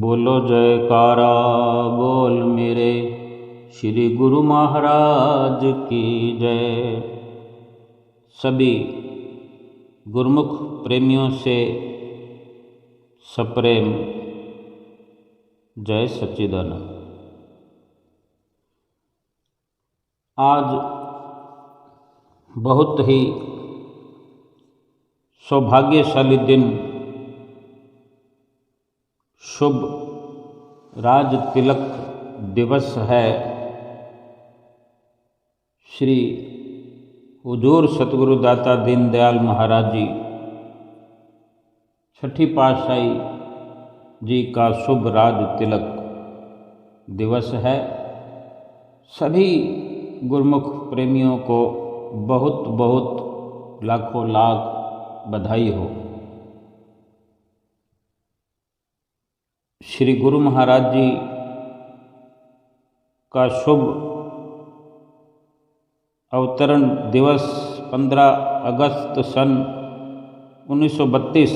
बोलो जयकारा बोल मेरे श्री गुरु महाराज की जय। सभी गुरुमुख प्रेमियों से सप्रेम जय सच्चिदानंद। आज बहुत ही सौभाग्यशाली दिन, शुभ राज तिलक दिवस है। श्री हुजूर सतगुरु दाता दीनदयाल महाराज जी छठी पातशाही जी का शुभ राज तिलक दिवस है। सभी गुरुमुख प्रेमियों को बहुत बहुत लाखों लाख बधाई हो। श्री गुरु महाराज जी का शुभ अवतरण दिवस 15 अगस्त सन 1932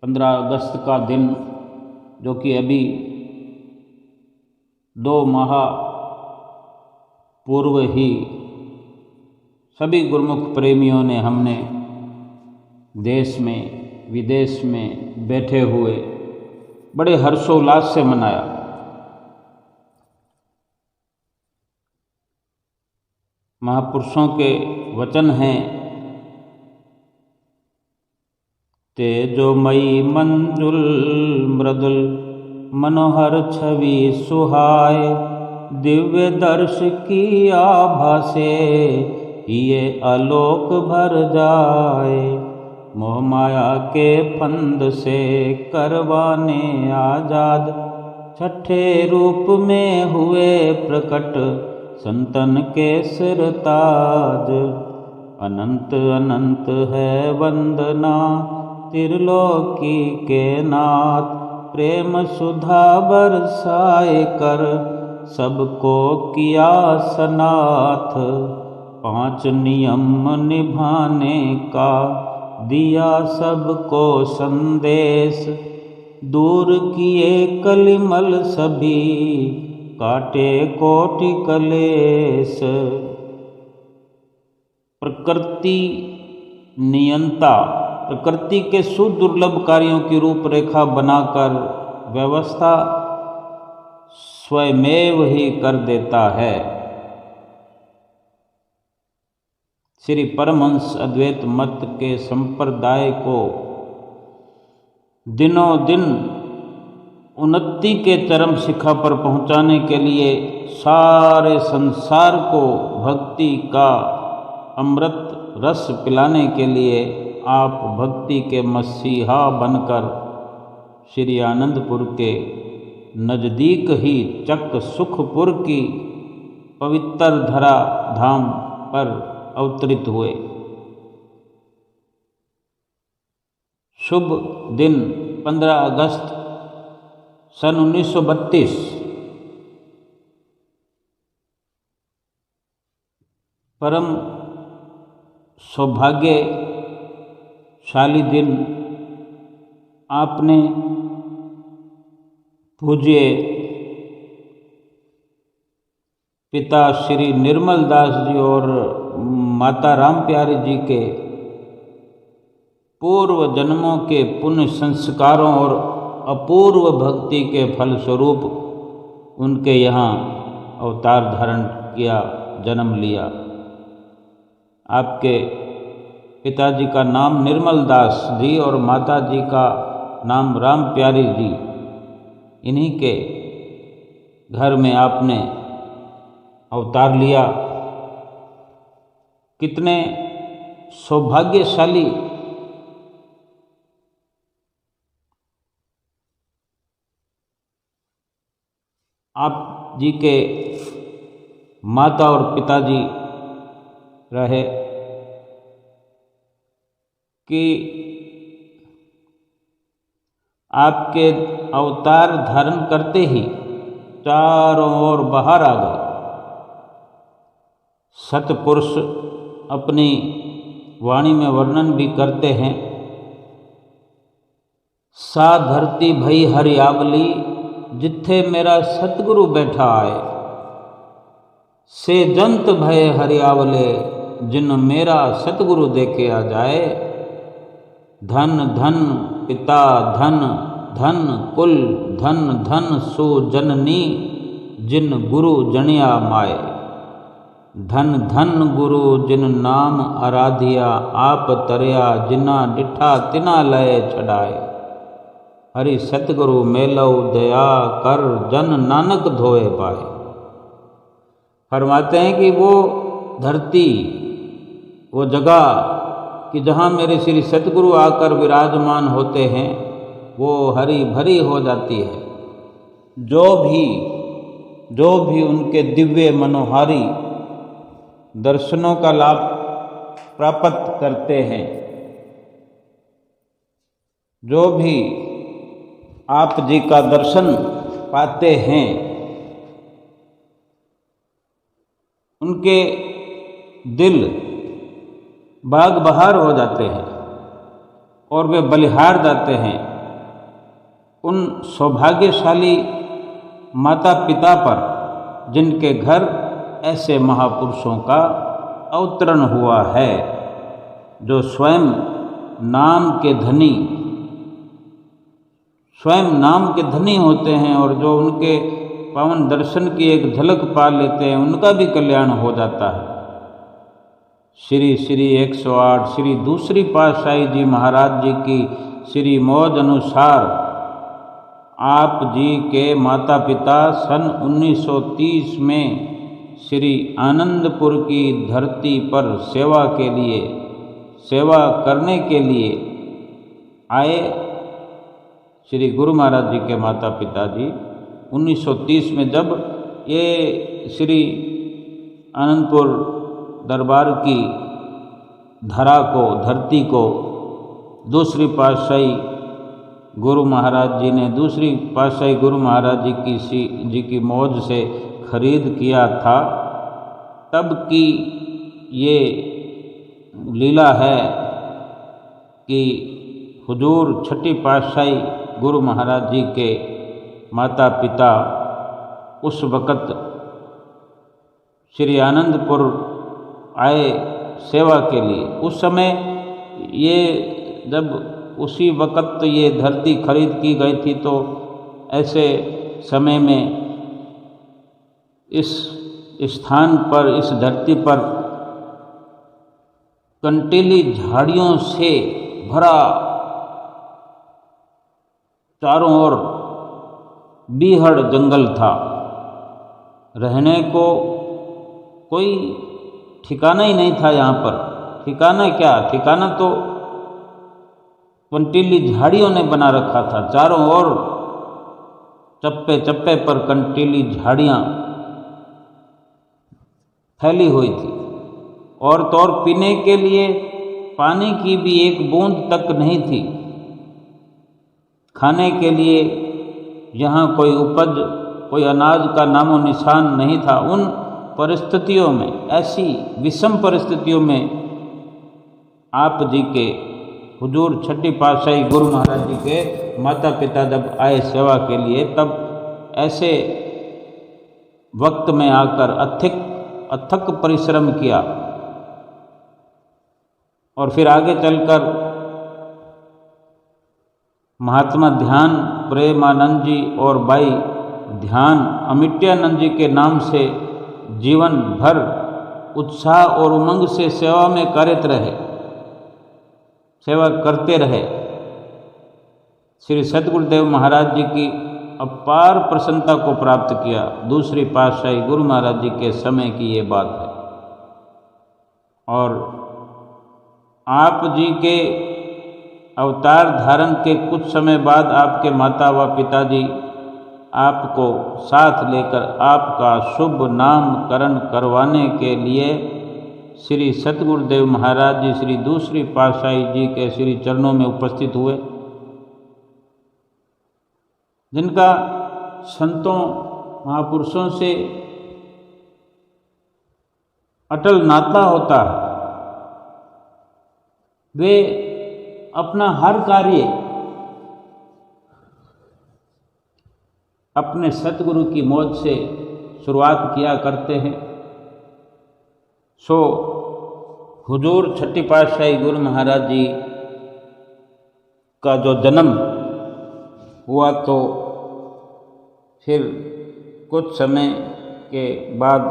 15 अगस्त का दिन, जो कि अभी 2 माह पूर्व ही सभी गुरुमुख प्रेमियों ने हमने देश में विदेश में बैठे हुए बड़े हर्षोल्लास से मनाया। महापुरुषों के वचन हैं, तेजोमयी मंजुल मृदुल मनोहर छवि सुहाय, दिव्य दर्श की आभा से ये आलोक भर जाए, मोह माया के फंद से करवाने आजाद, छठे रूप में हुए प्रकट संतन के सिरताज। अनंत अनंत है वंदना त्रिलोकी के नाथ, प्रेम सुधा बरसाए कर सबको किया सनाथ, 5 नियम निभाने का दिया सबको संदेश, दूर किए कलिमल सभी काटे कोटि कलेश। प्रकृति नियंता प्रकृति के सुदुर्लभ कार्यों की रूपरेखा बनाकर व्यवस्था स्वयमेव ही कर देता है। श्री परमहंस अद्वैत मत के संप्रदाय को दिनों दिन उन्नति के चरम शिखा पर पहुंचाने के लिए सारे संसार को भक्ति का अमृत रस पिलाने के लिए आप भक्ति के मसीहा बनकर श्री आनंदपुर के नज़दीक ही चक सुखपुर की पवित्र धरा धाम पर अवतरित हुए। शुभ दिन 15 अगस्त सन 1932 परम सौभाग्यशाली दिन। आपने पूज्य पिता श्री निर्मल दास जी और माता राम प्यारी जी के पूर्व जन्मों के पुण्य संस्कारों और अपूर्व भक्ति के फलस्वरूप उनके यहाँ अवतार धारण किया, जन्म लिया। आपके पिताजी का नाम निर्मल दास जी और माता जी का नाम राम प्यारी जी, इन्हीं के घर में आपने अवतार लिया। कितने सौभाग्यशाली आप जी के माता और पिताजी रहे कि आपके अवतार धारण करते ही चारों ओर बाहर आ गए। सतपुरुष अपनी वाणी में वर्णन भी करते हैं सा धरती भई हरियावली, जिथे मेरा सतगुरु बैठा आए। से जंत भय हरियावले, जिन मेरा सतगुरु देखे आ जाए। धन धन पिता धन, धन कुल धन, धन सो जननी, जिन गुरु जनिया माए। धन धन गुरु जिन नाम आराधिया, आप तरया जिना डिठा तिना लय छड़ाए। हरि सतगुरु मेलौ दया कर, जन नानक धोए पाए। फरमाते हैं कि वो धरती, वो जगह कि जहाँ मेरे श्री सतगुरु आकर विराजमान होते हैं, वो हरी भरी हो जाती है। जो भी उनके दिव्य मनोहारी दर्शनों का लाभ प्राप्त करते हैं, जो भी आप जी का दर्शन पाते हैं, उनके दिल बाग बहार हो जाते हैं और वे बलिहार जाते हैं। उन सौभाग्यशाली माता पिता पर जिनके घर ऐसे महापुरुषों का अवतरण हुआ है, जो स्वयं नाम के धनी होते हैं और जो उनके पावन दर्शन की एक झलक पा लेते हैं, उनका भी कल्याण हो जाता है। श्री श्री 108 श्री दूसरी पातशाही जी महाराज जी की श्री मौज अनुसार आप जी के माता पिता सन 1930 में श्री आनंदपुर की धरती पर सेवा करने के लिए आए। श्री गुरु महाराज जी के माता पिता जी 1930 में जब ये श्री आनंदपुर दरबार की धरती को दूसरी पातशाही गुरु महाराज जी ने दूसरी पातशाही गुरु महाराज जी की मौज से खरीद किया था, तब की ये लीला है कि हुजूर छठी पातशाही गुरु महाराज जी के माता पिता उस वक़्त श्री आनंदपुर आए सेवा के लिए। उस समय ये जब उसी वक़्त ये धरती खरीद की गई थी, तो ऐसे समय में इस स्थान पर, इस धरती पर कंटीली झाड़ियों से भरा, चारों ओर बीहड़ जंगल था। रहने को कोई ठिकाना ही नहीं था यहाँ पर। ठिकाना क्या, ठिकाना तो कंटीली झाड़ियों ने बना रखा था। चारों ओर चप्पे चप्पे पर कंटीली झाड़ियाँ फैली हुई थी, और तो और पीने के लिए पानी की भी एक बूंद तक नहीं थी। खाने के लिए यहाँ कोई उपज, कोई अनाज का नामो निशान नहीं था। उन परिस्थितियों में, ऐसी विषम परिस्थितियों में आप जी के हुजूर छठी पातशाही गुरु महाराज जी के माता पिता जब आए सेवा के लिए, तब ऐसे वक्त में आकर अथक परिश्रम किया और फिर आगे चलकर महात्मा ध्यान प्रेमानंद जी और बाई ध्यान अमिट्यानंद जी के नाम से जीवन भर उत्साह और उमंग से सेवा में कार्यरत रहे, सेवा करते रहे। श्री सतगुरुदेव महाराज जी की अपार प्रसन्नता को प्राप्त किया। दूसरी पातशाही गुरु महाराज जी के समय की ये बात है। और आप जी के अवतार धारण के कुछ समय बाद आपके माता व पिताजी आपको साथ लेकर आपका शुभ नामकरण करवाने के लिए श्री सतगुरुदेव महाराज जी श्री दूसरी पातशाही जी के श्री चरणों में उपस्थित हुए, जिनका संतों महापुरुषों से अटल नाता होता है। वे अपना हर कार्य अपने सतगुरु की मौज से शुरुआत किया करते हैं। सो हुजूर छठी पातशाही गुरु महाराज जी का जो जन्म हुआ तो फिर कुछ समय के बाद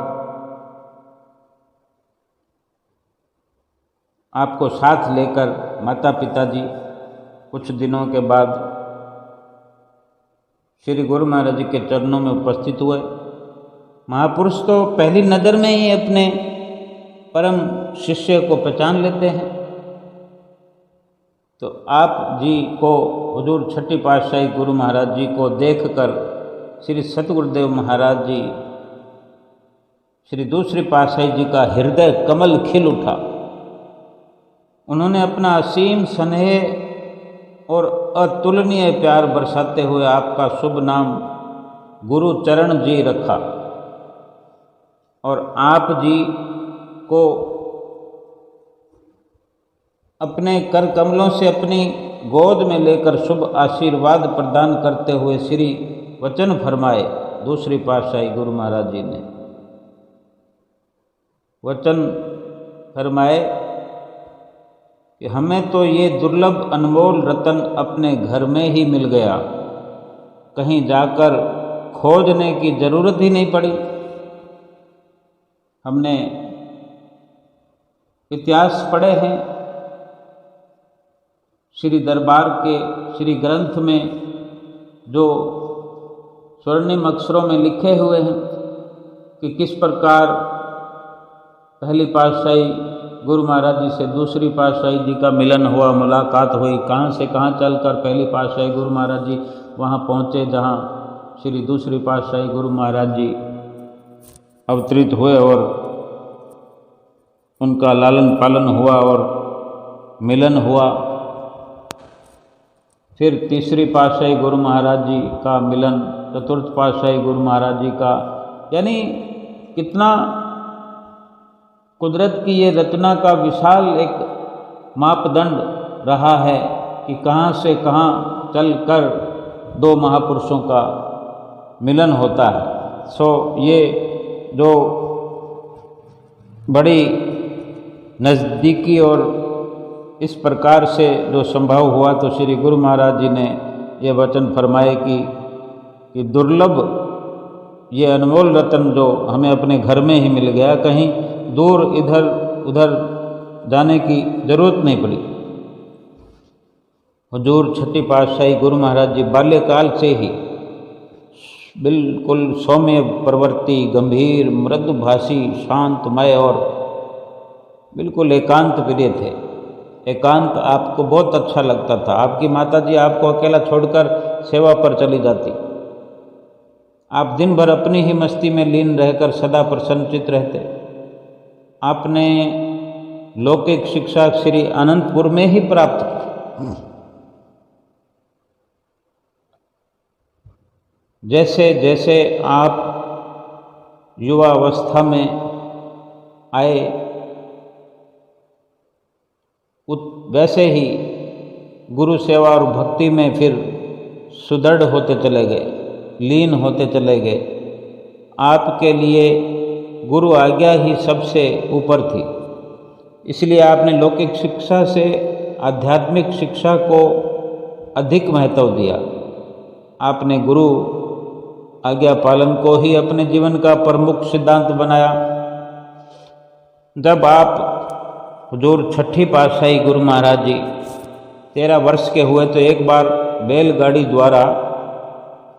आपको साथ लेकर माता पिता जी कुछ दिनों के बाद श्री गुरु महाराज जी के चरणों में उपस्थित हुए। महापुरुष तो पहली नज़र में ही अपने परम शिष्य को पहचान लेते हैं। तो आप जी को हुजूर छठी पातशाही गुरु महाराज जी को देखकर श्री सतगुरुदेव महाराज जी श्री दूसरी पातशाही जी का हृदय कमल खिल उठा। उन्होंने अपना असीम स्नेह और अतुलनीय प्यार बरसाते हुए आपका शुभ नाम गुरु चरण जी रखा और आप जी को अपने कर कमलों से अपनी गोद में लेकर शुभ आशीर्वाद प्रदान करते हुए श्री वचन फरमाए। दूसरी पातशाही गुरु महाराज जी ने वचन फरमाए कि हमें तो ये दुर्लभ अनमोल रतन अपने घर में ही मिल गया, कहीं जाकर खोजने की जरूरत ही नहीं पड़ी। हमने इतिहास पढ़े हैं, श्री दरबार के श्री ग्रंथ में जो स्वर्णिम अक्षरों में लिखे हुए हैं कि किस प्रकार पहली पातशाही गुरु महाराज जी से दूसरी पातशाही जी का मिलन हुआ, मुलाकात हुई, कहाँ से कहाँ चलकर पहली पातशाही गुरु महाराज जी वहाँ पहुँचे जहाँ श्री दूसरी पातशाही गुरु महाराज जी अवतरित हुए और उनका लालन पालन हुआ और मिलन हुआ। फिर तीसरी पातशाही गुरु महाराज जी का मिलन, चतुर्थ पातशाही गुरु महाराज जी का, यानी कितना कुदरत की ये रचना का विशाल एक मापदंड रहा है कि कहाँ से कहाँ चलकर दो महापुरुषों का मिलन होता है। सो ये जो बड़ी नज़दीकी और इस प्रकार से जो संभव हुआ तो श्री गुरु महाराज जी ने ये वचन फरमाए कि दुर्लभ ये अनमोल रतन जो हमें अपने घर में ही मिल गया, कहीं दूर इधर उधर जाने की जरूरत नहीं पड़ी। हुजूर छठी पातशाही गुरु महाराज जी बाल्यकाल से ही बिल्कुल सौम्य प्रवृत्ति, गंभीर, मृदुभाषी, शांतमय और बिल्कुल एकांत प्रिय थे। एकांत आपको बहुत अच्छा लगता था। आपकी माता जी आपको अकेला छोड़कर सेवा पर चली जाती, आप दिन भर अपनी ही मस्ती में लीन रहकर सदा प्रसन्नचित रहते। आपने लौकिक शिक्षा श्री अनंतपुर में ही प्राप्त की। जैसे जैसे आप युवावस्था में आए वैसे ही गुरु सेवा और भक्ति में फिर सुदृढ़ होते चले गए, लीन होते चले गए। आपके लिए गुरु आज्ञा ही सबसे ऊपर थी, इसलिए आपने लौकिक शिक्षा से आध्यात्मिक शिक्षा को अधिक महत्व दिया। आपने गुरु आज्ञा पालन को ही अपने जीवन का प्रमुख सिद्धांत बनाया। जब आप हुजूर छठी पातशाही गुरु महाराज जी 13 वर्ष के हुए तो एक बार बैलगाड़ी द्वारा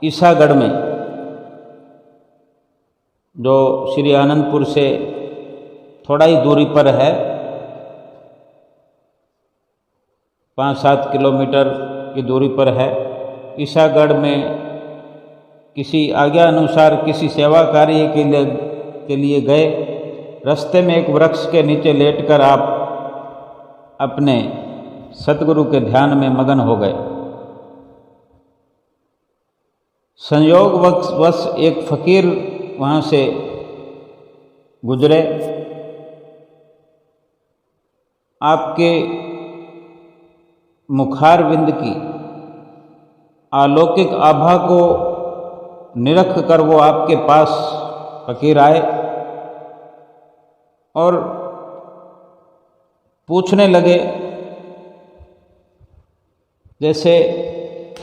ईसागढ़ में, जो श्री आनंदपुर से थोड़ा ही दूरी पर है, 5-7 किलोमीटर की दूरी पर है, ईसागढ़ में किसी आज्ञा अनुसार किसी सेवा कार्य के लिए गए। रास्ते में एक वृक्ष के नीचे लेटकर आप अपने सतगुरु के ध्यान में मगन हो गए। संयोगवश एक फकीर वहाँ से गुजरे। आपके मुखारविंद की अलौकिक आभा को निरख कर वो आपके पास फकीर आए और पूछने लगे, जैसे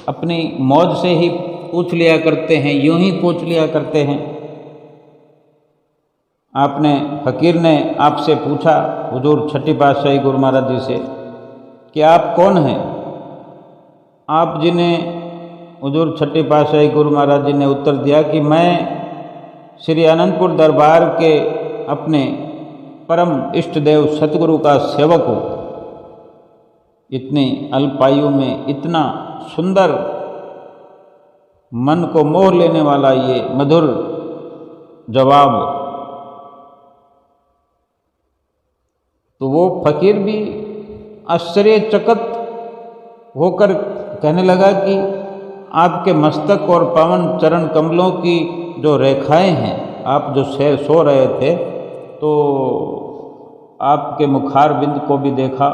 अपनी मौज से ही पूछ लिया करते हैं, यूं ही पूछ लिया करते हैं। आपने फकीर ने आपसे पूछा, हुजूर छठी पातशाही गुरु महाराज जी से, कि आप कौन हैं? आप जी ने, हुजूर छठी पातशाही गुरु महाराज जी ने उत्तर दिया कि मैं श्री आनंदपुर दरबार के अपने परम इष्ट देव सतगुरु का सेवक हूँ। इतनी अल्पायु में इतना सुंदर, मन को मोह लेने वाला ये मधुर जवाब। तो वो फकीर भी आश्चर्यचकित होकर कहने लगा कि आपके मस्तक और पावन चरण कमलों की जो रेखाएं हैं, आप जो सो रहे थे तो आपके मुखार बिंद को भी देखा,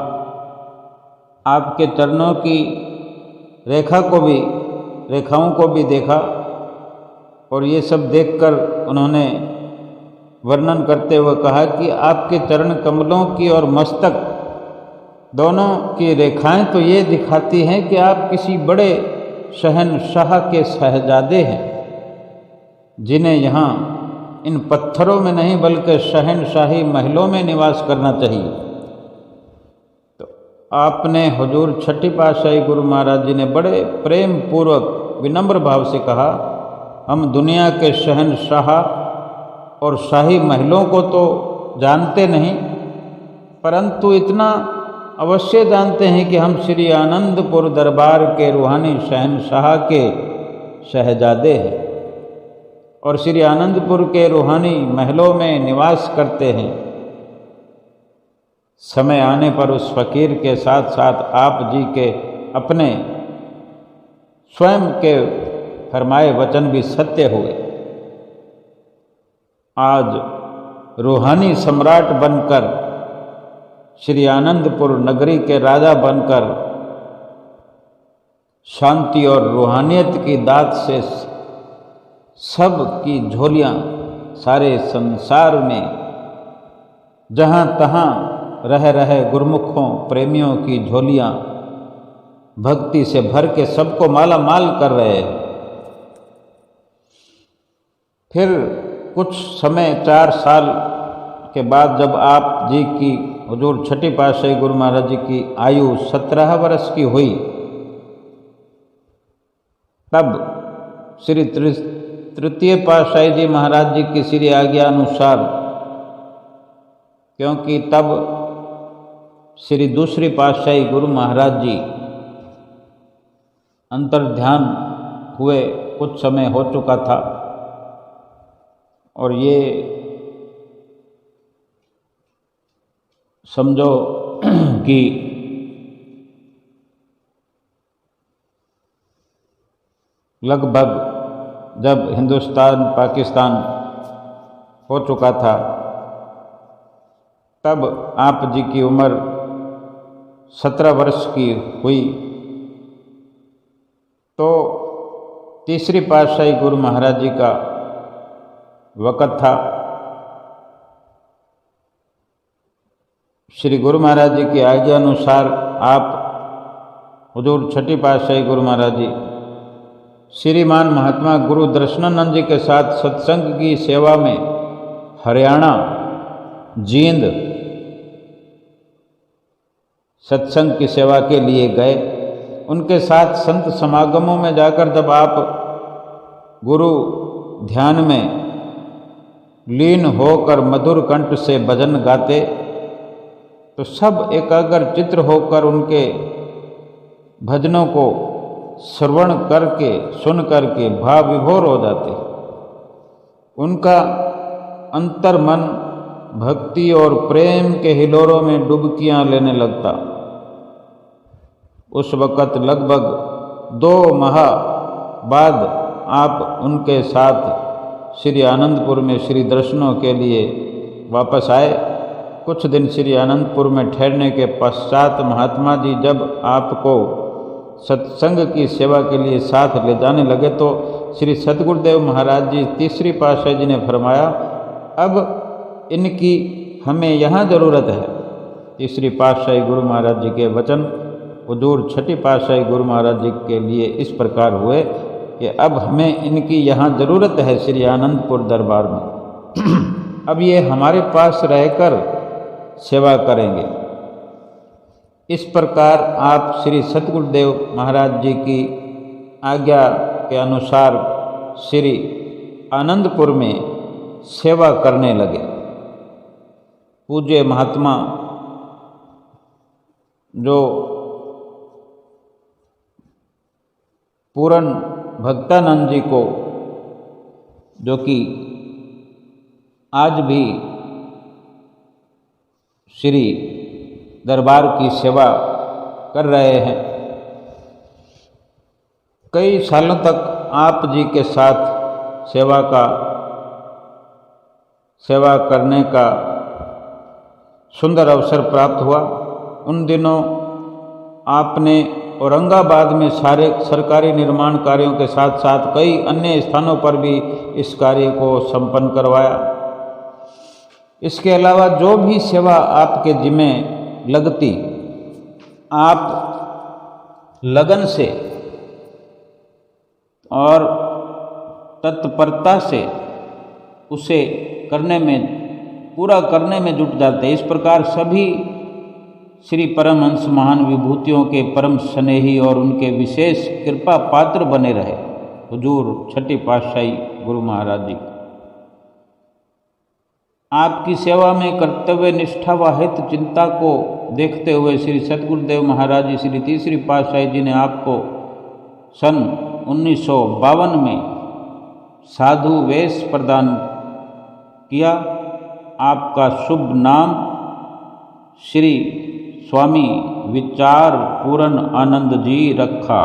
आपके चरणों की रेखाओं को भी देखा, और ये सब देखकर उन्होंने वर्णन करते हुए कहा कि आपके चरण कमलों की और मस्तक दोनों की रेखाएं तो ये दिखाती हैं कि आप किसी बड़े शहनशाह के शहजादे हैं, जिन्हें यहाँ इन पत्थरों में नहीं बल्कि शहनशाही महलों में निवास करना चाहिए। तो आपने हुजूर छठी पातशाही गुरु महाराज जी ने बड़े प्रेम पूर्वक विनम्र भाव से कहा, हम दुनिया के शहनशाह और शाही महलों को तो जानते नहीं, परंतु इतना अवश्य जानते हैं कि हम श्री आनंदपुर दरबार के रूहानी शहनशाह के शहजादे हैं और श्री आनंदपुर के रूहानी महलों में निवास करते हैं। समय आने पर उस फकीर के साथ साथ आप जी के अपने स्वयं के फरमाए वचन भी सत्य हुए। आज रूहानी सम्राट बनकर, श्री आनंदपुर नगरी के राजा बनकर, शांति और रूहानियत की दात से सब की झोलियां सारे संसार में जहां तहां रह रहे गुरमुखों प्रेमियों की झोलियां भक्ति से भर के सबको माला माल कर रहे हैं। फिर कुछ समय 4 साल के बाद जब आप जी की, हुजूर छठी पातशाही गुरु महाराज जी की आयु 17 वर्ष की हुई, तब श्री तृतीय पातशाही जी महाराज जी की श्री आज्ञा अनुसार, क्योंकि तब श्री दूसरी पातशाही गुरु महाराज जी अंतर्ध्यान हुए, कुछ समय हो चुका था, और ये समझो कि लगभग जब हिंदुस्तान पाकिस्तान हो चुका था, तब आप जी की उम्र 17 वर्ष की हुई। तो तीसरी पातशाही गुरु महाराज जी का वक़्त था। श्री गुरु महाराज जी की आज्ञा अनुसार आप हुजूर छठी पातशाही गुरु महाराज जी श्रीमान महात्मा गुरु दर्शनानंद जी के साथ सत्संग की सेवा में हरियाणा, जींद सत्संग की सेवा के लिए गए। उनके साथ संत समागमों में जाकर जब आप गुरु ध्यान में लीन होकर मधुर कंठ से भजन गाते, तो सब एकाग्र चित्र होकर उनके भजनों को श्रवण करके, सुन करके भाव विभोर हो जाते। उनका अंतर मन भक्ति और प्रेम के हिलोरों में डुबकियां लेने लगता। उस वक़्त लगभग 2 माह बाद आप उनके साथ श्री आनंदपुर में श्री दर्शनों के लिए वापस आए। कुछ दिन श्री आनंदपुर में ठहरने के पश्चात महात्मा जी जब आपको सत्संग की सेवा के लिए साथ ले जाने लगे, तो श्री सतगुरुदेव महाराज जी तीसरी पातशाही जी ने फरमाया, अब इनकी हमें यहाँ ज़रूरत है। तीसरी पातशाही गुरु महाराज जी के वचन हुजूर छठी पातशाही गुरु महाराज जी के लिए इस प्रकार हुए कि अब हमें इनकी यहाँ ज़रूरत है श्री आनंदपुर दरबार में। अब ये हमारे पास रहकर सेवा करेंगे। इस प्रकार आप श्री सतगुरुदेव महाराज जी की आज्ञा के अनुसार श्री आनंदपुर में सेवा करने लगे। पूज्य महात्मा जो पूर्ण भक्तानंद जी को, जो कि आज भी श्री दरबार की सेवा कर रहे हैं, कई सालों तक आप जी के साथ सेवा करने का सुंदर अवसर प्राप्त हुआ। उन दिनों आपने औरंगाबाद में सारे सरकारी निर्माण कार्यों के साथ साथ कई अन्य स्थानों पर भी इस कार्य को संपन्न करवाया। इसके अलावा जो भी सेवा आपके जिम्मे लगती, आप लगन से और तत्परता से उसे पूरा करने में जुट जाते। इस प्रकार सभी श्री परमहंस महान विभूतियों के परम स्नेही और उनके विशेष कृपा पात्र बने रहे हुजूर छठी पातशाही गुरु महाराज जी। आपकी सेवा में कर्तव्य निष्ठा व हित चिंता को देखते हुए श्री सतगुरुदेव महाराज जी श्री तीसरी पातशाही जी ने आपको सन 1952 में साधु वेश प्रदान किया। आपका शुभ नाम श्री स्वामी विचार पूर्ण आनंद जी रखा।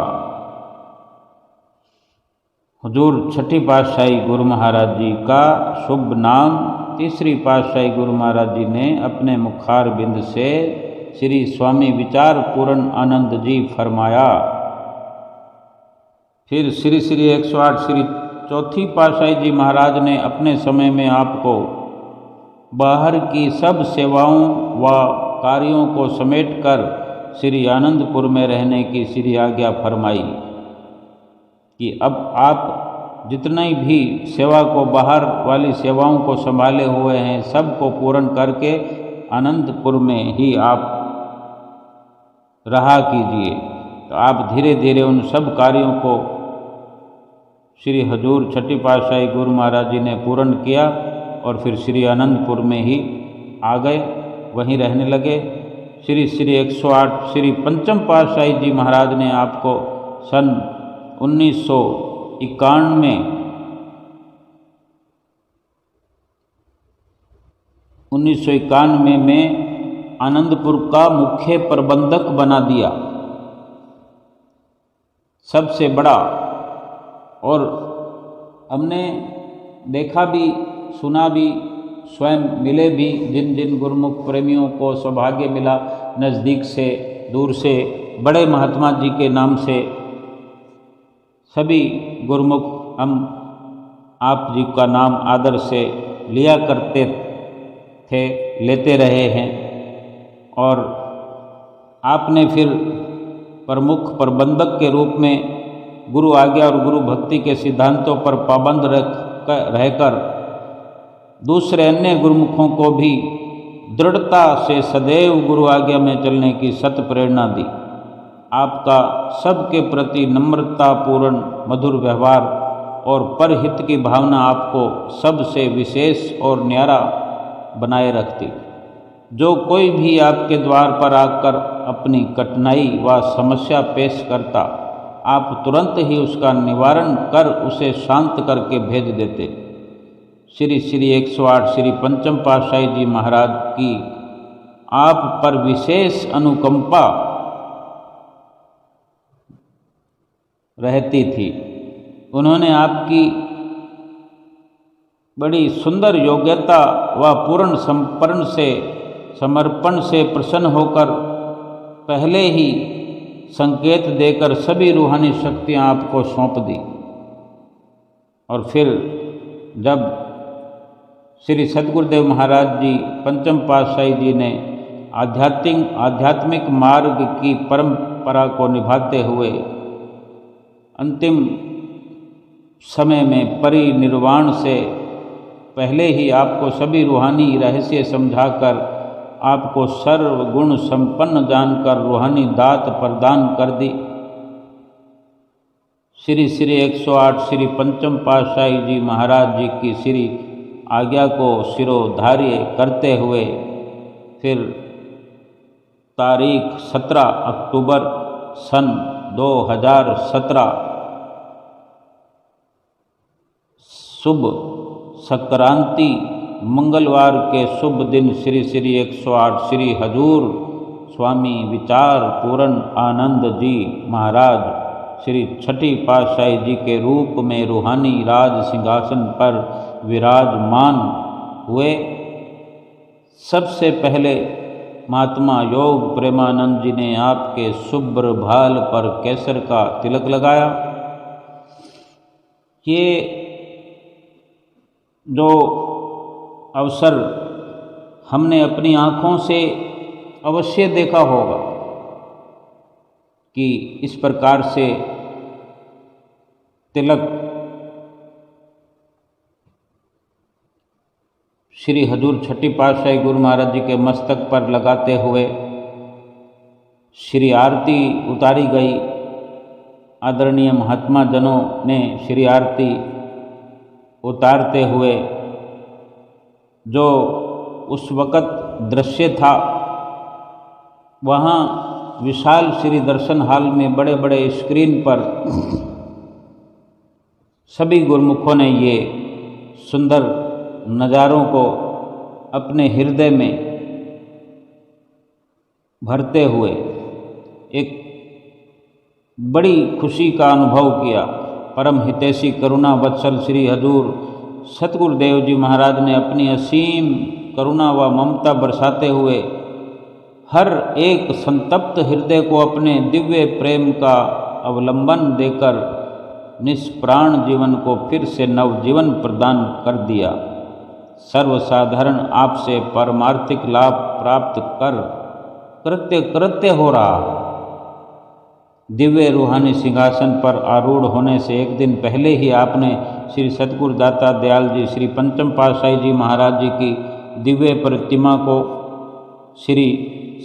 हुजूर छठी पातशाही गुरु महाराज जी का शुभ नाम तीसरी पातशाही गुरु महाराज जी ने अपने मुखार बिंद से श्री स्वामी विचार पूर्ण आनंद जी फरमाया। फिर श्री श्री 108 श्री चौथी पातशाही जी महाराज ने अपने समय में आपको बाहर की सब सेवाओं व कार्यों को समेटकर श्री आनंदपुर में रहने की श्री आज्ञा फरमाई कि अब आप जितनी भी सेवा को बाहर वाली सेवाओं को संभाले हुए हैं, सब को पूर्ण करके आनंदपुर में ही आप रहा कीजिए। तो आप धीरे धीरे उन सब कार्यों को श्री हजूर छठी पातशाही गुरु महाराज जी ने पूर्ण किया और फिर श्री आनंदपुर में ही आ गए, वहीं रहने लगे। श्री श्री 108 श्री पंचम पातशाही जी महाराज ने आपको सन 1991 में आनंदपुर का मुख्य प्रबंधक बना दिया, सबसे बड़ा। और हमने देखा भी, सुना भी, स्वयं मिले भी, जिन जिन गुरुमुख प्रेमियों को सौभाग्य मिला नज़दीक से दूर से बड़े महात्मा जी के नाम से सभी गुरुमुख हम आप जी का नाम आदर से लिया करते थे, लेते रहे हैं। और आपने फिर प्रमुख प्रबंधक के रूप में गुरु आज्ञा और गुरु भक्ति के सिद्धांतों पर पाबंद रहकर दूसरे अन्य गुरुमुखों को भी दृढ़ता से सदैव गुरु आज्ञा में चलने की सत प्रेरणा दी। आपका सबके प्रति नम्रता पूर्ण मधुर व्यवहार और परहित की भावना आपको सबसे विशेष और न्यारा बनाए रखती। जो कोई भी आपके द्वार पर आकर अपनी कठिनाई व समस्या पेश करता, आप तुरंत ही उसका निवारण कर उसे शांत करके भेज देते। श्री श्री 108 श्री पंचम पातशाही जी महाराज की आप पर विशेष अनुकंपा रहती थी। उन्होंने आपकी बड़ी सुंदर योग्यता व पूर्ण समर्पण से प्रसन्न होकर पहले ही संकेत देकर सभी रूहानी शक्तियाँ आपको सौंप दी। और फिर जब श्री सतगुरुदेव महाराज जी पंचम पातशाही जी ने आध्यात्मिक मार्ग की परंपरा को निभाते हुए अंतिम समय में परिनिर्वाण से पहले ही आपको सभी रूहानी रहस्य समझाकर आपको सर्वगुण संपन्न जानकर रूहानी दात प्रदान कर दी। श्री श्री 108 श्री पंचम पातशाही जी महाराज जी की श्री आज्ञा को शिरोधार्य करते हुए फिर तारीख 17 अक्टूबर सन 2017 शुभ संक्रांति मंगलवार के शुभ दिन श्री श्री 108 श्री हजूर स्वामी विचार पूर्ण आनंद जी महाराज श्री छठी पातशाही जी के रूप में रूहानी राज सिंहासन पर विराजमान हुए। सबसे पहले महात्मा योग प्रेमानंद जी ने आपके शुभ्र भाल पर केसर का तिलक लगाया। ये जो अवसर हमने अपनी आँखों से अवश्य देखा होगा कि इस प्रकार से तिलक श्री हजूर छठी पातशाही गुरु महाराज जी के मस्तक पर लगाते हुए श्री आरती उतारी गई। आदरणीय महात्मा जनों ने श्री आरती उतारते हुए जो उस वक़्त दृश्य था, वहाँ विशाल श्री दर्शन हॉल में बड़े बड़े स्क्रीन पर सभी गुरुमुखों ने ये सुंदर नज़ारों को अपने हृदय में भरते हुए एक बड़ी खुशी का अनुभव किया। परम हितैषी करुणा वत्सल श्री हजूर सतगुरुदेव जी महाराज ने अपनी असीम करुणा व ममता बरसाते हुए हर एक संतप्त हृदय को अपने दिव्य प्रेम का अवलंबन देकर निष्प्राण जीवन को फिर से नवजीवन प्रदान कर दिया। सर्वसाधारण आपसे परमार्थिक लाभ प्राप्त कर कृत्य कृत्य हो रहा। दिव्य रूहानी सिंहासन पर आरूढ़ होने से एक दिन पहले ही आपने श्री सतगुरु दाता दयाल जी श्री पंचम पातशाही जी महाराज जी की दिव्य प्रतिमा को श्री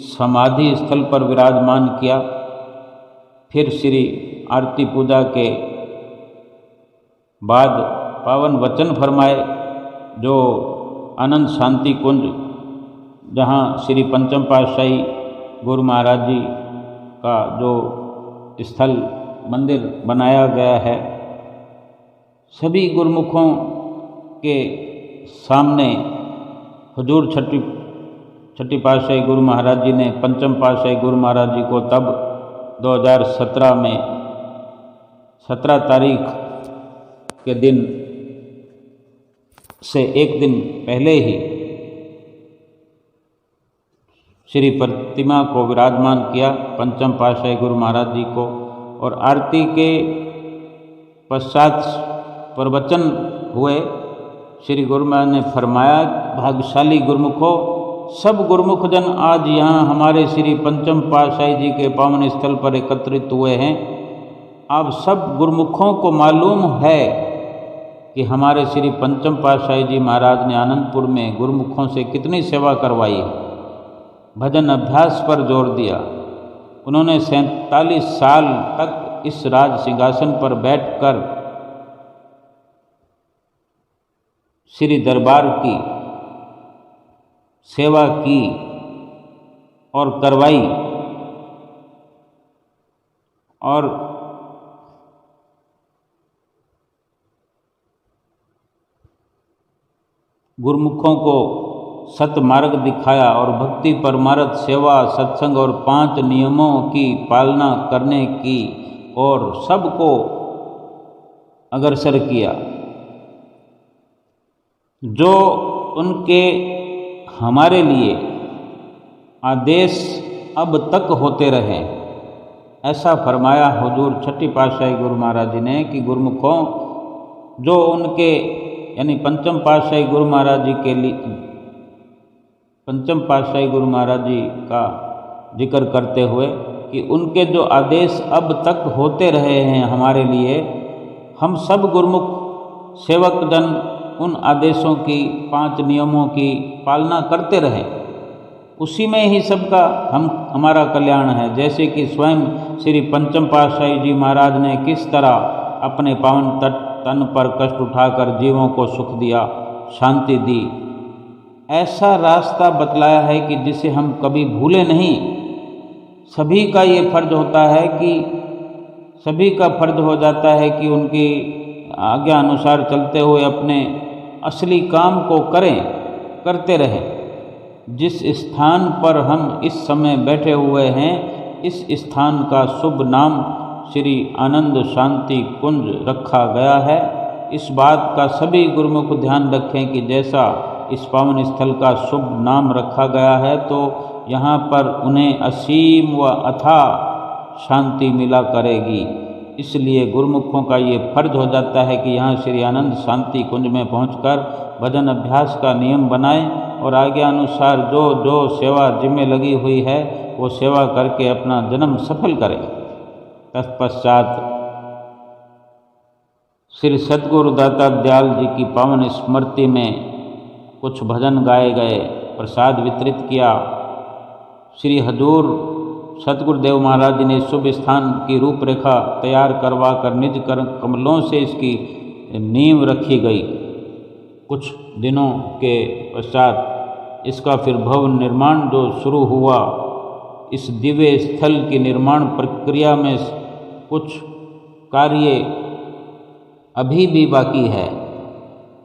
समाधि स्थल पर विराजमान किया। फिर श्री आरती पूजा के बाद पावन वचन फरमाए, जो आनंद शांति कुंज जहाँ श्री पंचम पातशाही गुरु महाराज जी का जो स्थल मंदिर बनाया गया है, सभी गुरुमुखों के सामने हुजूर छठी पातशाही गुरु महाराज जी ने पंचम पातशाही गुरु महाराज जी को तब 2017 में 17 तारीख के दिन से एक दिन पहले ही श्री प्रतिमा को विराजमान किया पंचम पातशाही गुरु महाराज जी को। और आरती के पश्चात प्रवचन हुए। श्री गुरु महाराज ने फरमाया, भाग्यशाली गुरुमुखों, सब गुरुमुख जन आज यहाँ हमारे श्री पंचम पातशाही जी के पावन स्थल पर एकत्रित हुए हैं। आप सब गुरुमुखों को मालूम है कि हमारे श्री पंचम पातशाही जी महाराज ने आनंदपुर में गुरुमुखों से कितनी सेवा करवाई है। भजन अभ्यास पर जोर दिया। उन्होंने 47 साल तक इस राज सिंहासन पर बैठकर श्री दरबार की सेवा की और करवाई। और गुरुमुखों को सतमार्ग दिखाया और भक्ति परमार्थ सेवा सत्संग और 5 नियमों की पालना करने की और सबको अग्रसर किया। जो उनके हमारे लिए आदेश अब तक होते रहे, ऐसा फरमाया हुजूर छठी पातशाही गुरु महाराज जी ने कि गुरुमुखों, जो उनके यानी पंचम पातशाही गुरु महाराज जी के लिए, पंचम पातशाही गुरु महाराज जी का जिक्र करते हुए कि उनके जो आदेश अब तक होते रहे हैं हमारे लिए, हम सब गुरुमुख सेवक जन उन आदेशों की, 5 नियमों की पालना करते रहे, उसी में ही सबका हमारा कल्याण है। जैसे कि स्वयं श्री पंचम पातशाही जी महाराज ने किस तरह अपने पावन तन पर कष्ट उठाकर जीवों को सुख दिया, शांति दी, ऐसा रास्ता बतलाया है कि जिसे हम कभी भूले नहीं। सभी का ये फर्ज होता है कि सभी का फर्ज हो जाता है कि उनकी आज्ञा अनुसार चलते हुए अपने असली काम को करते रहें। जिस स्थान पर हम इस समय बैठे हुए हैं, इस स्थान का शुभ नाम श्री आनंद शांति कुंज रखा गया है। इस बात का सभी गुरुमुख ध्यान रखें कि जैसा इस पावन स्थल का शुभ नाम रखा गया है, तो यहाँ पर उन्हें असीम व अथाह शांति मिला करेगी। इसलिए गुरुमुखों का ये फर्ज हो जाता है कि यहाँ श्री आनंद शांति कुंज में पहुंचकर भजन अभ्यास का नियम बनाएं और आज्ञा अनुसार जो जो सेवा जिम्मे लगी हुई है वो सेवा करके अपना जन्म सफल करें। तत्पश्चात श्री सद्गुरु दाता दयाल जी की पावन स्मृति में कुछ भजन गाए गए, प्रसाद वितरित किया। श्री हजूर सतगुरुदेव महाराज जी ने शुभ स्थान की रूपरेखा तैयार करवा कर निज कमलों से इसकी नींव रखी गई। कुछ दिनों के पश्चात इसका फिर भवन निर्माण जो शुरू हुआ। इस दिव्य स्थल की निर्माण प्रक्रिया में कुछ कार्य अभी भी बाकी है।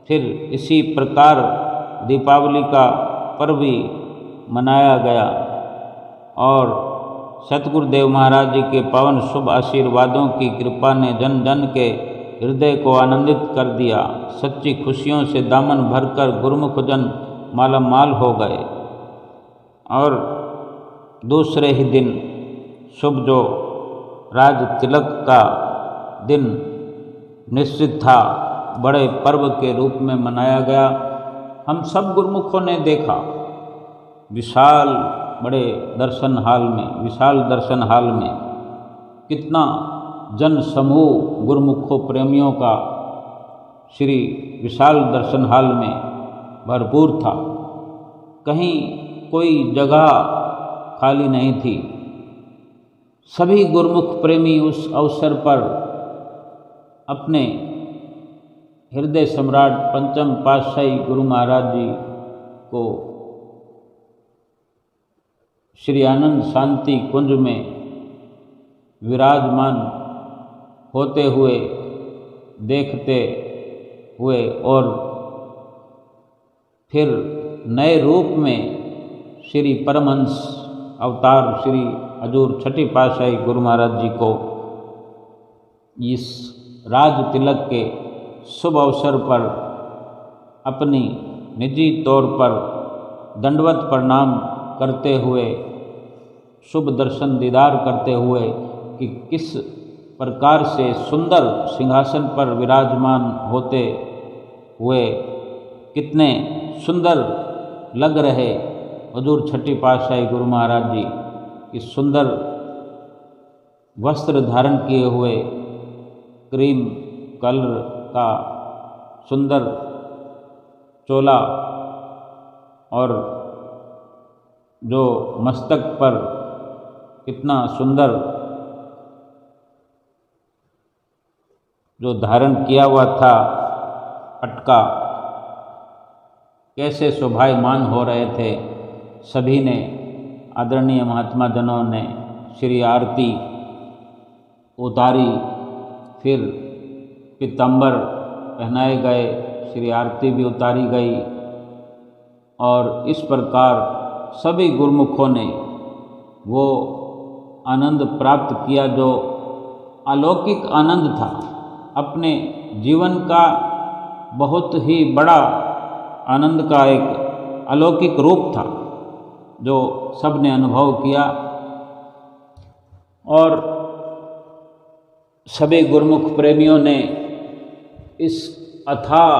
फिर इसी प्रकार दीपावली का पर्व भी मनाया गया और सतगुरुदेव महाराज जी के पावन शुभ आशीर्वादों की कृपा ने जन जन के हृदय को आनंदित कर दिया। सच्ची खुशियों से दामन भरकर गुरुमुख जन मालामाल हो गए। और दूसरे ही दिन शुभ जो राज तिलक का दिन निश्चित था, बड़े पर्व के रूप में मनाया गया। हम सब गुरुमुखों ने देखा विशाल बड़े दर्शन हाल में, विशाल दर्शन हाल में कितना जन समूह गुरुमुखों प्रेमियों का श्री विशाल दर्शन हाल में भरपूर था। कहीं कोई जगह खाली नहीं थी। सभी गुरुमुख प्रेमी उस अवसर पर अपने हृदय सम्राट पंचम पातशाही गुरु महाराज जी को श्री आनंद शांति कुंज में विराजमान होते हुए देखते हुए और फिर नए रूप में श्री परमहंस अवतार श्री हजूर छठी पातशाही गुरु महाराज जी को इस राज तिलक के शुभ अवसर पर अपनी निजी तौर पर दंडवत प्रणाम करते हुए, शुभ दर्शन दीदार करते हुए कि किस प्रकार से सुंदर सिंहासन पर विराजमान होते हुए कितने सुंदर लग रहे हजूर छठी पातशाही गुरु महाराज जी, कि सुंदर वस्त्र धारण किए हुए, क्रीम कलर का सुंदर चोला और जो मस्तक पर कितना सुंदर जो धारण किया हुआ था पटका, कैसे शोभायमान हो रहे थे। सभी ने, आदरणीय महात्मा जनों ने श्री आरती उतारी, फिर पीताम्बर पहनाए गए, श्री आरती भी उतारी गई और इस प्रकार सभी गुरुमुखों ने वो आनंद प्राप्त किया जो अलौकिक आनंद था। अपने जीवन का बहुत ही बड़ा आनंद का एक अलौकिक रूप था जो सब ने अनुभव किया और सभी गुरुमुख प्रेमियों ने इस अथाह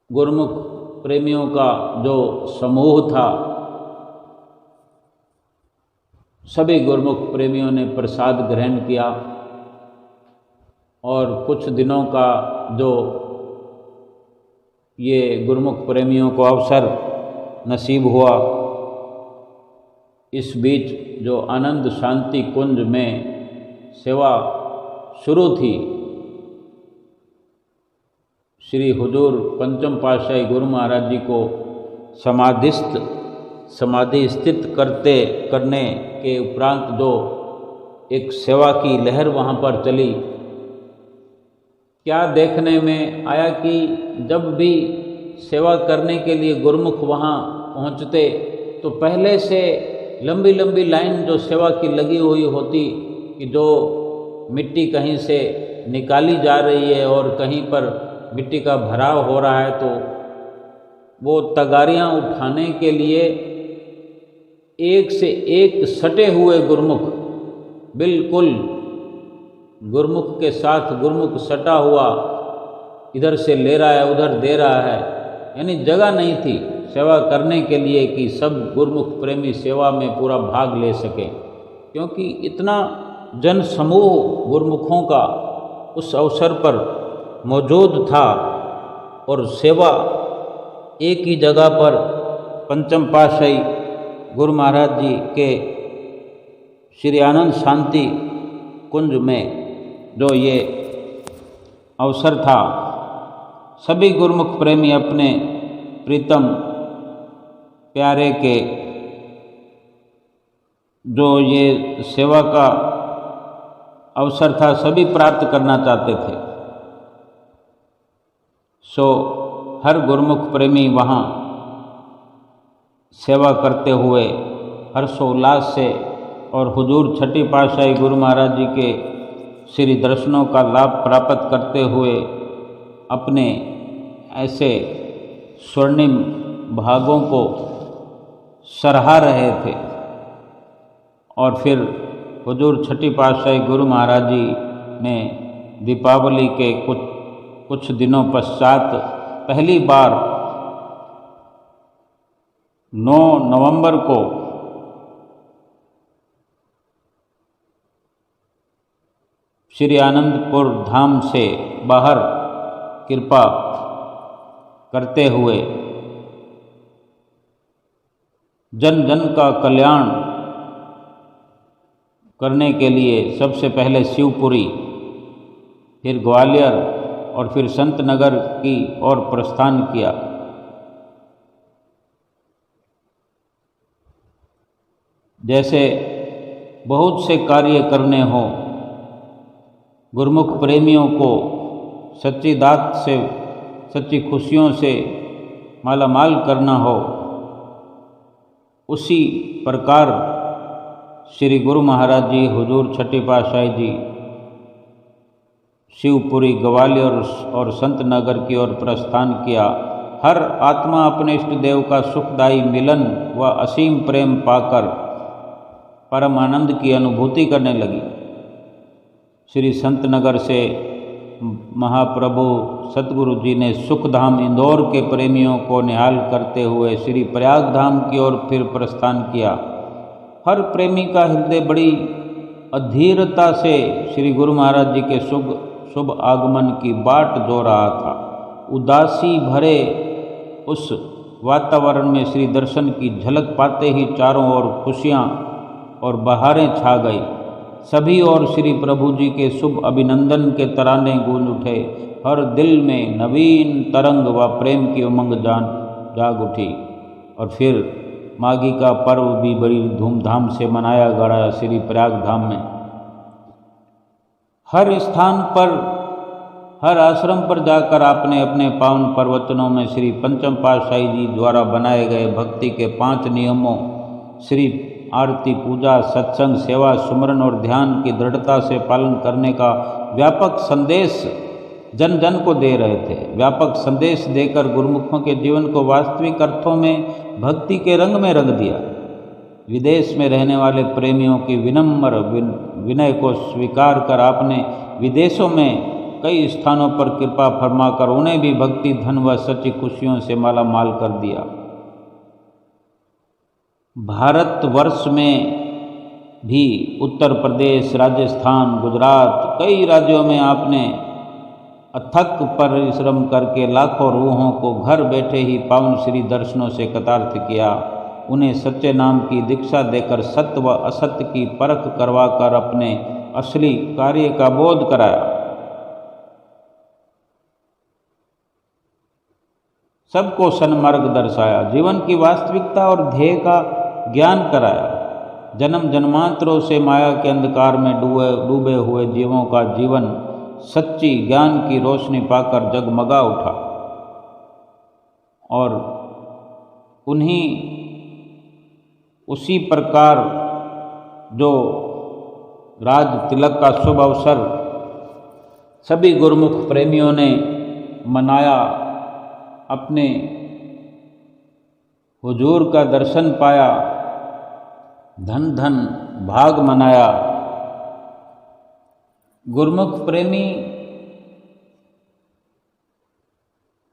गुरुमुख प्रेमियों का जो समूह था, सभी गुरुमुख प्रेमियों ने प्रसाद ग्रहण किया और कुछ दिनों का जो ये गुरुमुख प्रेमियों को अवसर नसीब हुआ, इस बीच जो आनंद शांति कुंज में सेवा शुरू थी, श्री हुजूर पंचम पातशाही गुरु महाराज जी को समाधि स्थित करने के उपरांत जो एक सेवा की लहर वहाँ पर चली, क्या देखने में आया कि जब भी सेवा करने के लिए गुरुमुख वहाँ पहुँचते तो पहले से लंबी लंबी लाइन जो सेवा की लगी हुई होती, कि जो मिट्टी कहीं से निकाली जा रही है और कहीं पर मिट्टी का भराव हो रहा है, तो वो तगारियाँ उठाने के लिए एक से एक सटे हुए गुरुमुख, बिल्कुल गुरुमुख के साथ गुरुमुख सटा हुआ, इधर से ले रहा है उधर दे रहा है, यानी जगह नहीं थी सेवा करने के लिए कि सब गुरुमुख प्रेमी सेवा में पूरा भाग ले सके, क्योंकि इतना जन समूह गुरुमुखों का उस अवसर पर मौजूद था और सेवा एक ही जगह पर पंचम पातशाही गुरु महाराज जी के श्री आनंद शांति कुंज में जो ये अवसर था, सभी गुरुमुख प्रेमी अपने प्रीतम प्यारे के जो ये सेवा का अवसर था सभी प्राप्त करना चाहते थे। सो हर गुरुमुख प्रेमी वहाँ सेवा करते हुए हर्षोल्लास से और हुजूर छठी पातशाही गुरु महाराज जी के श्री दर्शनों का लाभ प्राप्त करते हुए अपने ऐसे स्वर्णिम भागों को सराहा रहे थे। और फिर हुजूर छठी पातशाही गुरु महाराज जी ने दीपावली के कुछ दिनों पश्चात पहली बार 9 नवंबर को श्री आनंदपुर धाम से बाहर कृपा करते हुए जन जन का कल्याण करने के लिए सबसे पहले शिवपुरी, फिर ग्वालियर और फिर संत नगर की ओर प्रस्थान किया। जैसे बहुत से कार्य करने हों, गुरुमुख प्रेमियों को सच्ची दात से सच्ची खुशियों से मालामाल करना हो, उसी प्रकार श्री गुरु महाराज जी हुजूर छठी पातशाही जी शिवपुरी, ग्वालियर और संत नगर की ओर प्रस्थान किया। हर आत्मा अपने इष्ट देव का सुखदायी मिलन व असीम प्रेम पाकर परम आनंद की अनुभूति करने लगी। श्री संत नगर से महाप्रभु सतगुरु जी ने सुखधाम इंदौर के प्रेमियों को निहाल करते हुए श्री प्रयाग धाम की ओर फिर प्रस्थान किया। हर प्रेमी का हृदय बड़ी अधीरता से श्री गुरु महाराज जी के शुभ आगमन की बाट जो रहा था। उदासी भरे उस वातावरण में श्री दर्शन की झलक पाते ही चारों ओर खुशियाँ और बहारें छा गई। सभी और श्री प्रभु जी के शुभ अभिनंदन के तराने गूंज उठे। हर दिल में नवीन तरंग व प्रेम की उमंग जाग उठी। और फिर माघी का पर्व भी बड़ी धूमधाम से मनाया गया श्री प्रयाग धाम में। हर स्थान पर, हर आश्रम पर जाकर आपने अपने पावन प्रवचनों में श्री पंचम पातशाही जी द्वारा बनाए गए भक्ति के 5 नियमों श्री आरती, पूजा, सत्संग, सेवा, सुमरन और ध्यान की दृढ़ता से पालन करने का व्यापक संदेश जन जन को दे रहे थे। व्यापक संदेश देकर गुरुमुखों के जीवन को वास्तविक अर्थों में भक्ति के रंग में रंग दिया। विदेश में रहने वाले प्रेमियों की विनम्र विनय को स्वीकार कर आपने विदेशों में कई स्थानों पर कृपा फरमाकर उन्हें भी भक्ति, धन व सच्ची खुशियों से माला माल कर दिया। भारतवर्ष में भी उत्तर प्रदेश, राजस्थान, गुजरात, कई राज्यों में आपने अथक परिश्रम करके लाखों रूहों को घर बैठे ही पावन श्री दर्शनों से कृतार्थ किया। उन्हें सच्चे नाम की दीक्षा देकर सत्य व असत्य की परख करवाकर अपने असली कार्य का बोध कराया। सबको सन्मार्ग दर्शाया, जीवन की वास्तविकता और ध्येय का ज्ञान कराया। जन्म जन्मांतरों से माया के अंधकार में डूबे हुए जीवों का जीवन सच्ची ज्ञान की रोशनी पाकर जगमगा उठा और उसी प्रकार जो राज तिलक का शुभ अवसर सभी गुरुमुख प्रेमियों ने मनाया, अपने हुजूर का दर्शन पाया, धन धन भाग मनाया। गुरुमुख प्रेमी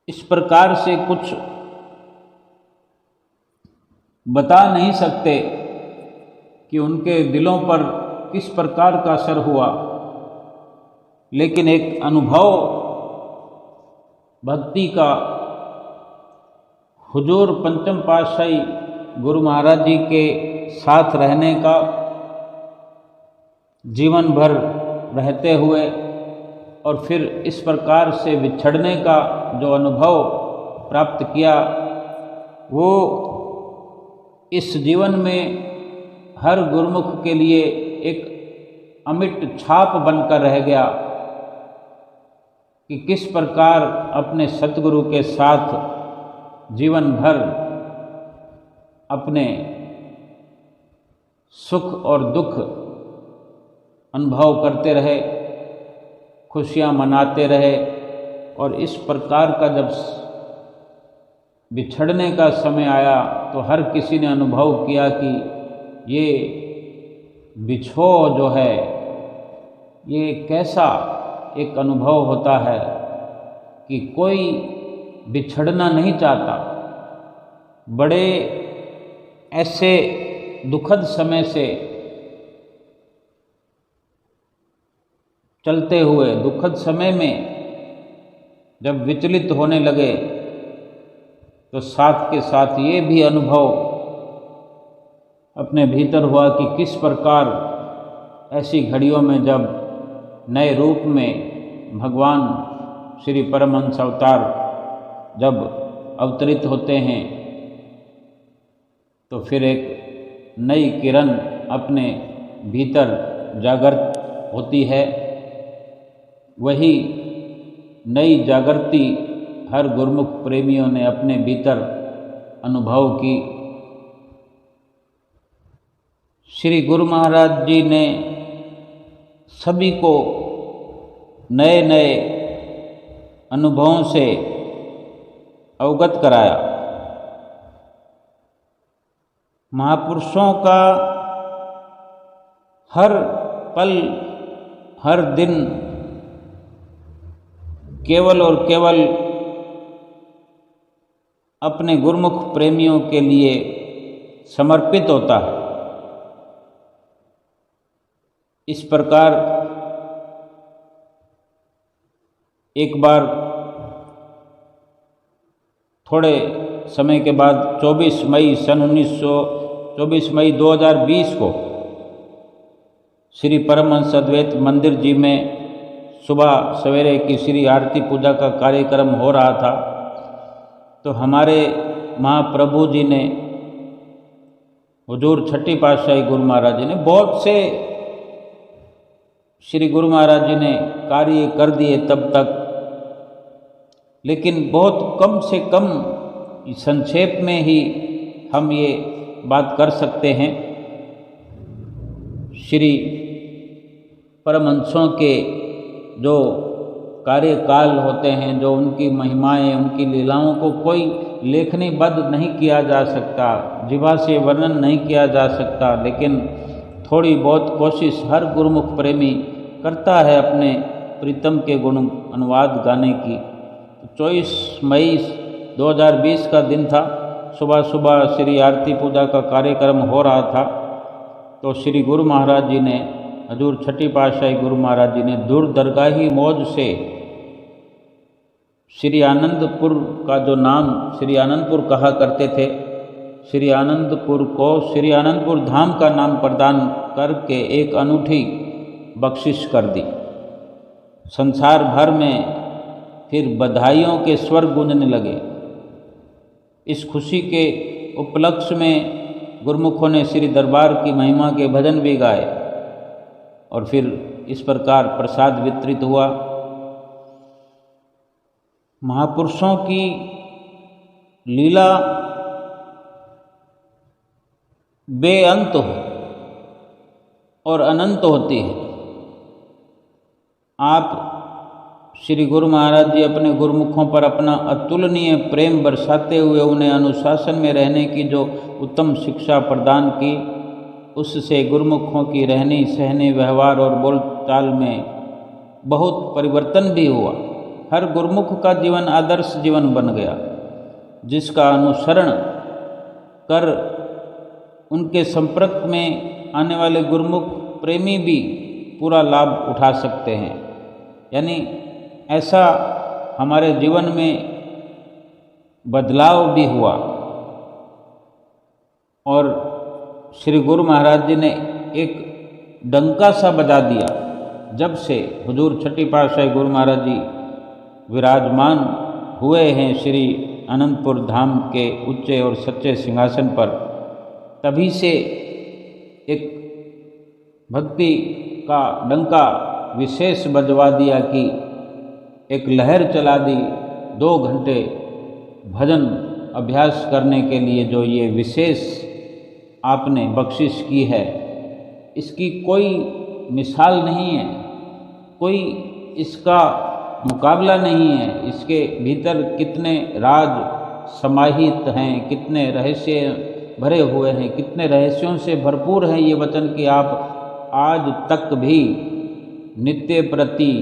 इस प्रकार से कुछ बता नहीं सकते कि उनके दिलों पर किस प्रकार का असर हुआ, लेकिन एक अनुभव भक्ति का हुजूर पंचम पातशाही गुरु महाराज जी के साथ रहने का, जीवन भर रहते हुए और फिर इस प्रकार से बिछड़ने का जो अनुभव प्राप्त किया, वो इस जीवन में हर गुरुमुख के लिए एक अमिट छाप बनकर रह गया कि किस प्रकार अपने सतगुरु के साथ जीवन भर अपने सुख और दुख अनुभव करते रहे, खुशियाँ मनाते रहे। और इस प्रकार का जब बिछड़ने का समय आया तो हर किसी ने अनुभव किया कि ये बिछोह जो है, ये कैसा एक अनुभव होता है कि कोई बिछड़ना नहीं चाहता। बड़े ऐसे दुखद समय से चलते हुए दुखद समय में जब विचलित होने लगे तो साथ के साथ ये भी अनुभव अपने भीतर हुआ कि किस प्रकार ऐसी घड़ियों में जब नए रूप में भगवान श्री परमहंस अवतार जब अवतरित होते हैं तो फिर एक नई किरण अपने भीतर जागृत होती है। वही नई जागृति हर गुरुमुख प्रेमियों ने अपने भीतर अनुभव की। श्री गुरु महाराज जी ने सभी को नए नए अनुभवों से अवगत कराया। महापुरुषों का हर पल हर दिन केवल और केवल अपने गुरुमुख प्रेमियों के लिए समर्पित होता है। इस प्रकार एक बार थोड़े समय के बाद 24 मई 2020 को श्री परमहंस अद्वैत मंदिर जी में सुबह सवेरे की श्री आरती पूजा का कार्यक्रम हो रहा था। तो हमारे महाप्रभु जी ने, हुजूर छठी पातशाही गुरु महाराज जी ने, बहुत से श्री गुरु महाराज जी ने कार्य कर दिए तब तक, लेकिन बहुत कम से कम संक्षेप में ही हम ये बात कर सकते हैं। श्री परमहंसों के जो कार्यकाल होते हैं, जो उनकी महिमाएं, उनकी लीलाओं को कोई लेखनीबद्ध नहीं किया जा सकता, जिभा से वर्णन नहीं किया जा सकता, लेकिन थोड़ी बहुत कोशिश हर गुरुमुख प्रेमी करता है अपने प्रीतम के गुण अनुवाद गाने की। 24 मई 2020 का दिन था। सुबह सुबह श्री आरती पूजा का कार्यक्रम हो रहा था, तो श्री गुरु महाराज जी ने, हजूर छठी पातशाही गुरु महाराज जी ने दूर दरगाही मौज से श्री आनंदपुर का जो नाम श्री आनंदपुर कहा करते थे, श्री आनंदपुर को श्री आनंदपुर धाम का नाम प्रदान करके एक अनूठी बख्शिश कर दी। संसार भर में फिर बधाइयों के स्वर गूंजने लगे। इस खुशी के उपलक्ष्य में गुरुमुखों ने श्री दरबार की महिमा के भजन भी गाए और फिर इस प्रकार प्रसाद वितरित हुआ। महापुरुषों की लीला बेअंत हो और अनंत होती है। आप श्री गुरु महाराज जी अपने गुरुमुखों पर अपना अतुलनीय प्रेम बरसाते हुए उन्हें अनुशासन में रहने की जो उत्तम शिक्षा प्रदान की, उससे गुरुमुखों की रहनी सहनी, व्यवहार और बोलचाल में बहुत परिवर्तन भी हुआ। हर गुरुमुख का जीवन आदर्श जीवन बन गया, जिसका अनुसरण कर उनके संपर्क में आने वाले गुरुमुख प्रेमी भी पूरा लाभ उठा सकते हैं। यानी ऐसा हमारे जीवन में बदलाव भी हुआ और श्री गुरु महाराज जी ने एक डंका सा बजा दिया। जब से हुजूर छठी पातशाही गुरु महाराज जी विराजमान हुए हैं श्री अनंतपुर धाम के ऊंचे और सच्चे सिंहासन पर, तभी से एक भक्ति का डंका विशेष बजवा दिया कि एक लहर चला दी। 2 घंटे भजन अभ्यास करने के लिए जो ये विशेष आपने बख्शिश की है, इसकी कोई मिसाल नहीं है, कोई इसका मुकाबला नहीं है। इसके भीतर कितने राज समाहित हैं, कितने रहस्य भरे हुए हैं, कितने रहस्यों से भरपूर है ये वचन कि आप आज तक भी नित्य प्रति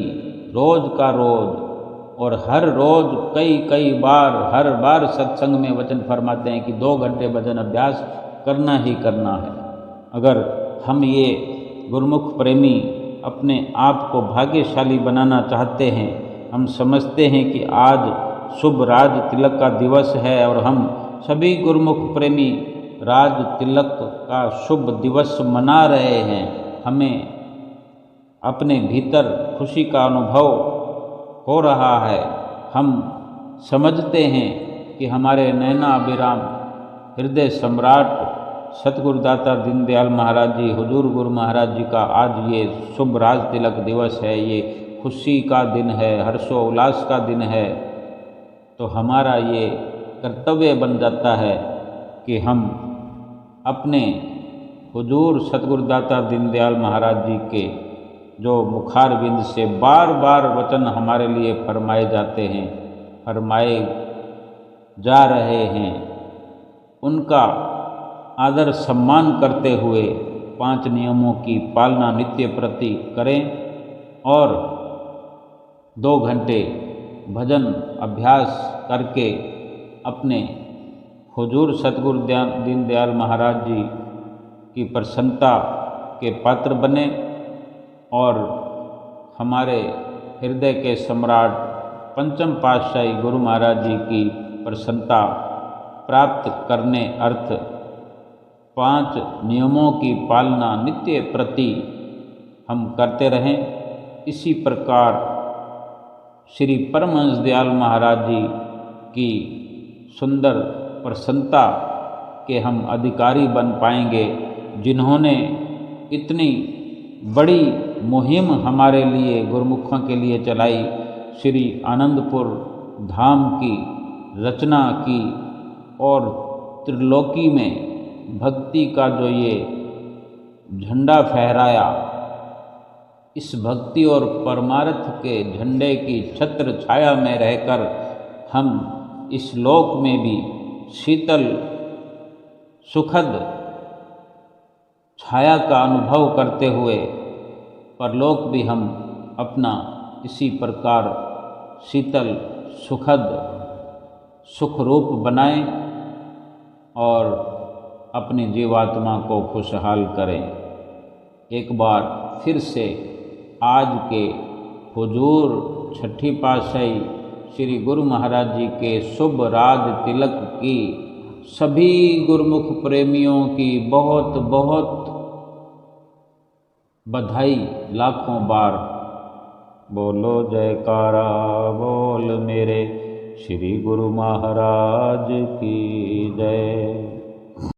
रोज का रोज और हर रोज कई बार हर बार सत्संग में वचन फरमाते हैं कि 2 घंटे भजन अभ्यास करना ही करना है। अगर हम ये गुरुमुख प्रेमी अपने आप को भाग्यशाली बनाना चाहते हैं, हम समझते हैं कि आज शुभ राज तिलक का दिवस है और हम सभी गुरुमुख प्रेमी राज तिलक का शुभ दिवस मना रहे हैं। हमें अपने भीतर खुशी का अनुभव हो रहा है। हम समझते हैं कि हमारे नैना अभिराम हृदय सम्राट सतगुरुदाता दीनदयाल महाराज जी, हुजूर गुरु महाराज जी का आज ये शुभ राज तिलक दिवस है, ये खुशी का दिन है, हर्षोल्लास का दिन है। तो हमारा ये कर्तव्य बन जाता है कि हम अपने हुजूर सतगुरुदाता दीनदयाल महाराज जी के जो मुखार बिंद से बार बार वचन हमारे लिए फरमाए जाते हैं, फरमाए जा रहे हैं, उनका आदर सम्मान करते हुए 5 नियमों की पालना नित्य प्रति करें और 2 घंटे भजन अभ्यास करके अपने हुजूर सतगुरु दीनदयाल महाराज जी की प्रसन्नता के पात्र बने और हमारे हृदय के सम्राट पंचम पातशाही गुरु महाराज जी की प्रसन्नता प्राप्त करने अर्थ 5 नियमों की पालना नित्य प्रति हम करते रहें। इसी प्रकार श्री परमहंस दयाल महाराज जी की सुंदर प्रसन्नता के हम अधिकारी बन पाएंगे, जिन्होंने इतनी बड़ी मुहिम हमारे लिए गुरुमुखों के लिए चलाई। श्री आनंदपुर धाम की रचना की और त्रिलोकी में भक्ति का जो ये झंडा फहराया, इस भक्ति और परमार्थ के झंडे की छत्र छाया में रहकर हम इस लोक में भी शीतल सुखद छाया का अनुभव करते हुए परलोक भी हम अपना इसी प्रकार शीतल सुखद सुखरूप बनाएं और अपनी जीवात्मा को खुशहाल करें। एक बार फिर से आज के हुजूर छठी पातशाही श्री गुरु महाराज जी के शुभ राज तिलक की सभी गुरुमुख प्रेमियों की बहुत बहुत बधाई लाखों बार। बोलो जयकारा बोल मेरे श्री गुरु महाराज की जय।